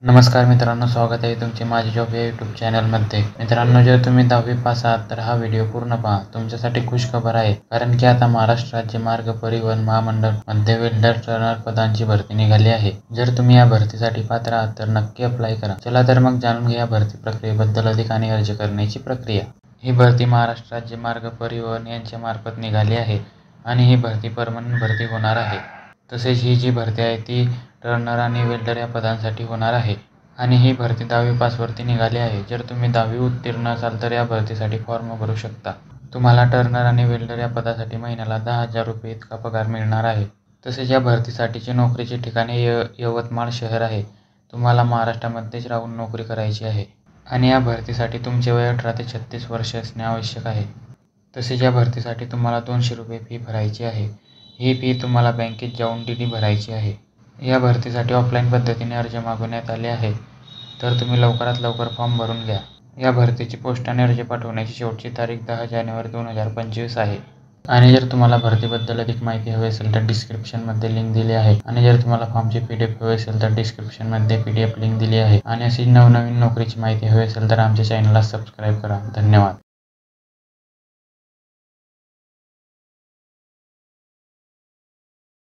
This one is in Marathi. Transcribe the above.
नमस्कार मित्रांनो, स्वागत आहे तुमचे माझे जॉब या यूट्यूब चॅनलमध्ये. मित्रांनो, जर तुम्ही 10वी पास आहात तर हा व्हिडिओ पूर्ण पहा. तुमच्यासाठी खुशखबर आहे, कारण की आता महाराष्ट्र राज्य मार्ग परिवहन महामंडळ मध्ये वेल्डर टर्नर पदांची भरती निघाली आहे. जर तुम्ही या भरतीसाठी पात्र आहात तर नक्की अप्लाय करा. चला तर मग जाणून घ्या भरती प्रक्रियेबद्दल अधिक आणि अर्ज करण्याची प्रक्रिया. ही भरती महाराष्ट्र राज्य मार्ग परिवहन यांच्या मार्फत निघाली आहे आणि ही भरती परमनंट भरती होणार आहे. तसेच ही जी भरती आहे ती टर्नर आणि वेल्डर या पदांसाठी होणार आहे आणि ही भरती 10वी पासवरती निघाली आहे. जर तुम्ही 10वी उत्तीर्ण असाल तर या भरतीसाठी फॉर्म भरू शकता. तुम्हाला टर्नर आणि वेल्डर या पदासाठी महिन्याला 10,000 रुपये इतका पगार मिळणार आहे. तसेच या भरतीसाठीची नोकरीची ठिकाणे यवतमाळ शहर आहे. तुम्हाला महाराष्ट्रामध्येच राहून नोकरी करायची आहे आणि या भरतीसाठी तुमचे वय 18 ते 36 वर्ष असणे आवश्यक आहे. तसेच या भरतीसाठी तुम्हाला 200 रुपये फी भरायची आहे. ही फी तुम्हाला बँकेत जाऊन डी.डी. भरायची आहे. या भरतीसाठी ऑफलाईन पद्धतीने अर्ज मागवण्यात आले आहे, तर तुम्ही लवकरात लवकर फॉर्म भरून घ्या. या भरतीची पोस्टाने अर्ज पाठवण्याची शेवटची तारीख 10 जानेवारी 2025 आहे. आणि जर तुम्हाला भरतीबद्दल अधिक माहिती हवी असेल तर डिस्क्रिप्शनमध्ये लिंक दिली आहे आणि जर तुम्हाला फॉर्मची PDF हवी असेल तर डिस्क्रिप्शनमध्ये PDF लिंक दिली आहे. आणि अशी नवनवीन नोकरीची माहिती हवी असेल तर आमच्या चॅनलला सबस्क्राईब करा. धन्यवाद.